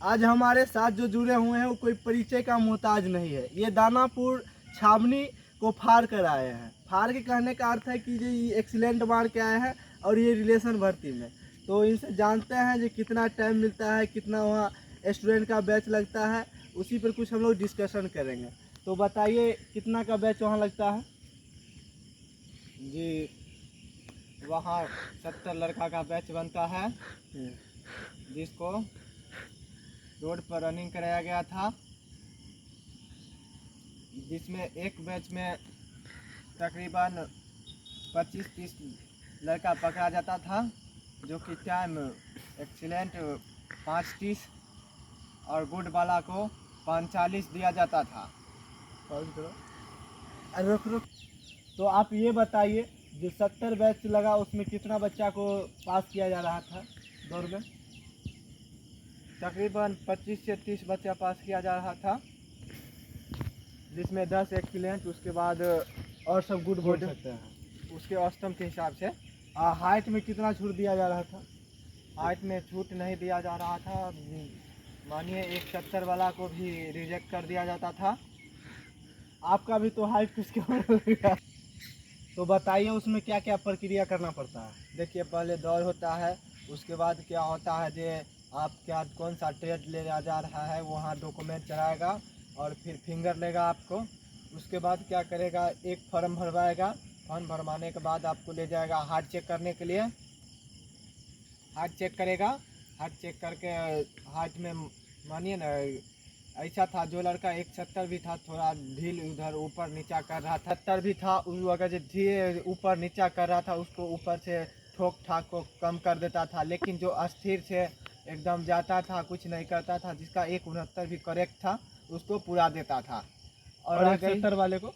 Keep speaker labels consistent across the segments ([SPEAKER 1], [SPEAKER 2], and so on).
[SPEAKER 1] आज हमारे साथ जो जुड़े हुए हैं वो कोई परिचय का मोहताज नहीं है। ये दानापुर छावनी को फाड़ कर आए हैं। फाड़ के कहने का अर्थ है कि ये एक्सीलेंट मार के आए हैं और ये रिलेशन भर्ती में। तो इनसे जानते हैं जो कितना टाइम मिलता है, कितना वहाँ स्टूडेंट का बैच लगता है, उसी पर कुछ हम लोग डिस्कशन करेंगे। तो बताइए कितना का बैच वहाँ लगता है?
[SPEAKER 2] जी, वहाँ 70 लड़का का बैच बनता है जिसको रोड पर रनिंग कराया गया था, जिसमें एक बैच में तकरीबन 25-30 लड़का पकड़ा जाता था, जो कि टाइम एक्सीलेंट 5:30 और गुड वाला को 45 दिया जाता था।
[SPEAKER 1] रुक रुक। तो आप ये बताइए जो 70 बैच लगा उसमें कितना बच्चा को पास किया जा रहा था दौड़ में?
[SPEAKER 2] तकरीबन 25 से 30 बच्चा पास किया जा रहा था, जिसमें 10 एक्सीलेंट, उसके बाद
[SPEAKER 1] और सब गुड बोल सकते हैं।
[SPEAKER 2] उसके अष्टम के हिसाब से।
[SPEAKER 1] हाइट में कितना छूट दिया जा रहा था?
[SPEAKER 2] हाइट में छूट नहीं दिया जा रहा था। मानिए एक 70 वाला को भी रिजेक्ट कर दिया जाता था।
[SPEAKER 1] आपका भी तो हाइट कुछ कम लगेगा। तो बताइए उसमें क्या क्या प्रक्रिया करना पड़ता है?
[SPEAKER 2] देखिए, पहले दौड़ होता है, उसके बाद क्या होता है जो आप क्या कौन सा ट्रेड ले जा रहा है वहाँ डॉक्यूमेंट चढ़ाएगा और फिर फिंगर लेगा आपको। उसके बाद क्या करेगा, एक फॉर्म भरवाएगा। फॉर्म भरवाने के बाद आपको ले जाएगा हार्ट चेक करने के लिए। हार्ट चेक करेगा। हार्ट चेक करके हार्ट में मानिए ना, ऐसा था जो लड़का 170 भी था, थोड़ा ढील उधर ऊपर नीचा कर रहा था। 70 भी था, वो अगर जो धीरे ऊपर नीचा कर रहा था उसको ऊपर से ठोक ठाक को कम कर देता था। लेकिन जो अस्थिर से एकदम जाता था, कुछ नहीं करता था, जिसका 169 भी करेक्ट था, उसको पूरा देता था।
[SPEAKER 1] और 170 वाले को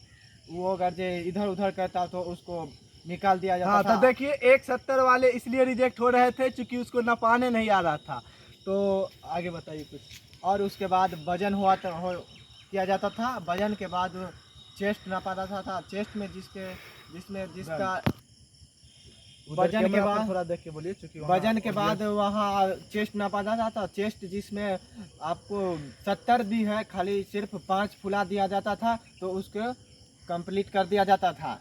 [SPEAKER 2] वो अगर जो इधर उधर करता तो उसको निकाल दिया जाता
[SPEAKER 1] हाँ,
[SPEAKER 2] था।
[SPEAKER 1] तो देखिए 170 वाले इसलिए रिजेक्ट हो रहे थे क्योंकि उसको नपाने नहीं आ रहा था। तो आगे बताइए कुछ।
[SPEAKER 2] और उसके बाद वजन किया जाता था। वजन के बाद चेस्ट नापा जाता था। चेस्ट में जिसका वजन के बाद
[SPEAKER 1] थोड़ा देख के बोलिए क्योंकि
[SPEAKER 2] वजन के बाद वहाँ चेस्ट नापा जाता था। चेस्ट जिसमें आपको 70 भी है, खाली सिर्फ 5 फुला दिया जाता था तो उसको कंप्लीट कर दिया जाता था।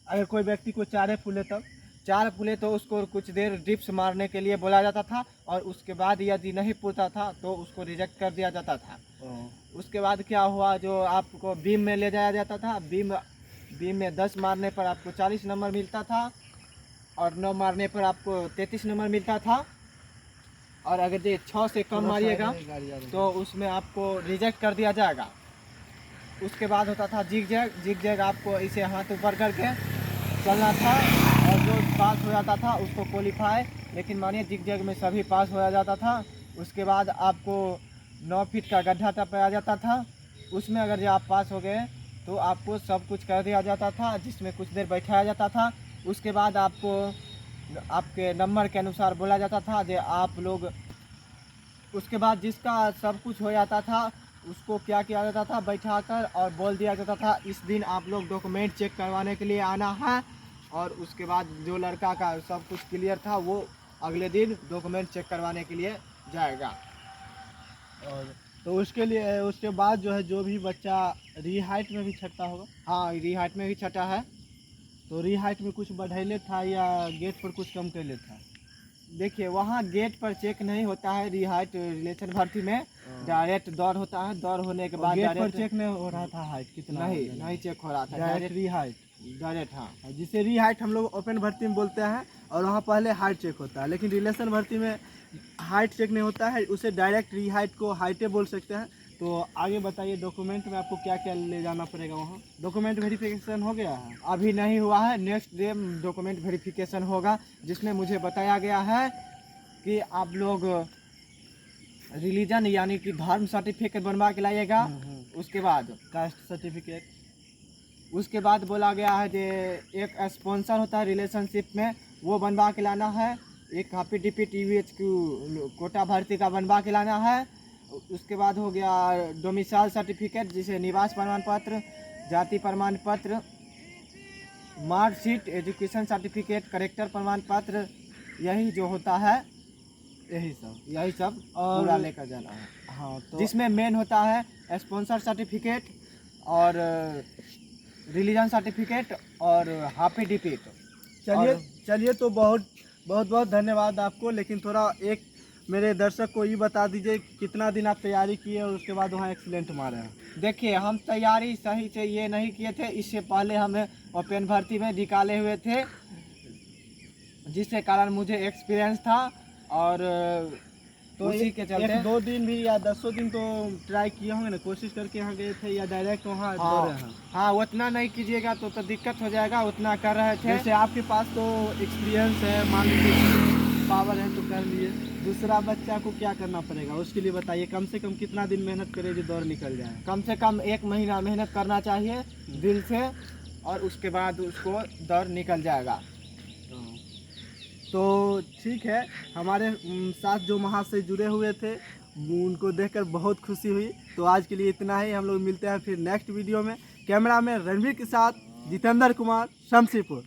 [SPEAKER 1] अगर कोई व्यक्ति को 4 फूले तब
[SPEAKER 2] 4 फूले तो उसको कुछ देर डिप्स मारने के लिए बोला जाता था, और उसके बाद यदि नहीं पूछता था तो उसको रिजेक्ट कर दिया जाता था। उसके बाद क्या हुआ, जो आपको बीम में ले जाया जाता था। बीम में 10 मारने पर आपको 40 नंबर मिलता था, और 9 मारने पर आपको 33 नंबर मिलता था। और अगर ये 6 से कम मारिएगा तो उसमें आपको रिजेक्ट कर दिया जाएगा। उसके बाद होता था जिग जैग। आपको इसे हाथ ऊपर करके चलना था, और जो पास हो जाता था उसको क्वालिफाई। लेकिन मानिए जिग जैग में सभी पास हो जाता था। उसके बाद आपको 9 फीट का गड्ढा टपाया जाता था। उसमें अगर जो आप पास हो गए तो आपको सब कुछ कर दिया जाता था, जिसमें कुछ देर बैठाया जाता था। उसके बाद आपको आपके नंबर के अनुसार बोला जाता था जो आप लोग। उसके बाद जिसका सब कुछ हो जाता था उसको क्या किया जाता था, बैठाकर और बोल दिया जाता था इस दिन आप लोग डॉक्यूमेंट चेक करवाने के लिए आना है। और उसके बाद जो लड़का का सब कुछ क्लियर था वो अगले दिन डॉक्यूमेंट चेक करवाने के लिए जाएगा।
[SPEAKER 1] और तो उसके लिए उसके बाद जो है जो भी बच्चा रीहाइट में भी छटता होगा।
[SPEAKER 2] हाँ, रीहाइट में भी छटा है।
[SPEAKER 1] तो रीहाइट में कुछ बढ़ैले था या गेट पर कुछ कम कर था?
[SPEAKER 2] देखिए, वहाँ गेट पर चेक नहीं होता है। रीहाइट रिलेशन भर्ती में डायरेक्ट दौड़ होता है। दौड़ होने के बाद
[SPEAKER 1] गेट पर चेक नहीं हो रहा था हाइट कितना?
[SPEAKER 2] नहीं चेक हो रहा था,
[SPEAKER 1] डायरेक्ट रीहाइट।
[SPEAKER 2] डायरेक्ट। हाँ,
[SPEAKER 1] जिसे रीहाइट हम लोग ओपन भर्ती में बोलते हैं, और वहाँ पहले हाइट चेक होता है। लेकिन रिलेशन भर्ती में हाइट चेक नहीं होता है, उसे डायरेक्ट रीहाइट को हाइटे बोल सकते हैं। तो आगे बताइए डॉक्यूमेंट में आपको क्या क्या ले जाना पड़ेगा वहाँ? डॉक्यूमेंट वेरिफिकेशन हो गया है?
[SPEAKER 2] अभी नहीं हुआ है। नेक्स्ट डे डॉक्यूमेंट वेरिफिकेशन होगा, जिसमें मुझे बताया गया है कि आप लोग रिलीजन यानी कि धर्म सर्टिफिकेट बनवा के लाइएगा। उसके बाद
[SPEAKER 1] कास्ट सर्टिफिकेट।
[SPEAKER 2] उसके बाद बोला गया है कि एक स्पॉन्सर होता है रिलेशनशिप में, वो बनवा के लाना है। एक हापी डीपी TVHQ कोटा भर्ती का बनवा के लाना है। उसके बाद हो गया डोमिसाइल सर्टिफिकेट, जिसे निवास प्रमाण पत्र, जाति प्रमाण पत्र, मार्कशीट, एजुकेशन सर्टिफिकेट, करेक्टर प्रमाण पत्र, यही जो होता है यही सब
[SPEAKER 1] और-
[SPEAKER 2] पूरा लेकर जाना है,
[SPEAKER 1] हाँ तो
[SPEAKER 2] जिसमें मेन होता है स्पॉन्सर सर्टिफिकेट और रिलीजन सर्टिफिकेट और हाफी डिपिट।
[SPEAKER 1] चलिए
[SPEAKER 2] और-
[SPEAKER 1] चलिए तो बहुत बहुत धन्यवाद आपको। लेकिन थोड़ा एक मेरे दर्शक को ये बता दीजिए कितना दिन आप तैयारी किए और उसके बाद वहाँ एक्सीलेंट मारे हैं।
[SPEAKER 2] देखिए, हम तैयारी सही से ये नहीं किए थे, इससे पहले हमें ओपन भर्ती में निकाले हुए थे, जिसके कारण मुझे एक्सपीरियंस था। और
[SPEAKER 1] तो
[SPEAKER 2] उसी के चलते
[SPEAKER 1] एक दो दिन भी या 10 दिन तो ट्राई किए होंगे ना, कोशिश करके यहाँ गए थे या डायरेक्ट वहाँ दौड़े हैं?
[SPEAKER 2] हाँ, उतना नहीं कीजिएगा तो दिक्कत हो जाएगा, उतना कर रहे थे।
[SPEAKER 1] जैसे आपके पास तो एक्सपीरियंस है, मान लीजिए पावर है तो कर लिए, दूसरा बच्चा को क्या करना पड़ेगा उसके लिए बताइए। कम से कम कितना दिन मेहनत करे जो दौड़ निकल जाए?
[SPEAKER 2] कम से कम 1 महीना मेहनत करना चाहिए दिल से, और उसके बाद उसको दौड़ निकल जाएगा।
[SPEAKER 1] तो ठीक है, हमारे साथ जो महाशय जुड़े हुए थे उनको देखकर बहुत खुशी हुई। तो आज के लिए इतना ही, हम लोग मिलते हैं फिर नेक्स्ट वीडियो में। कैमरा में रणवीर के साथ जितेंद्र कुमार, शमशीपुर।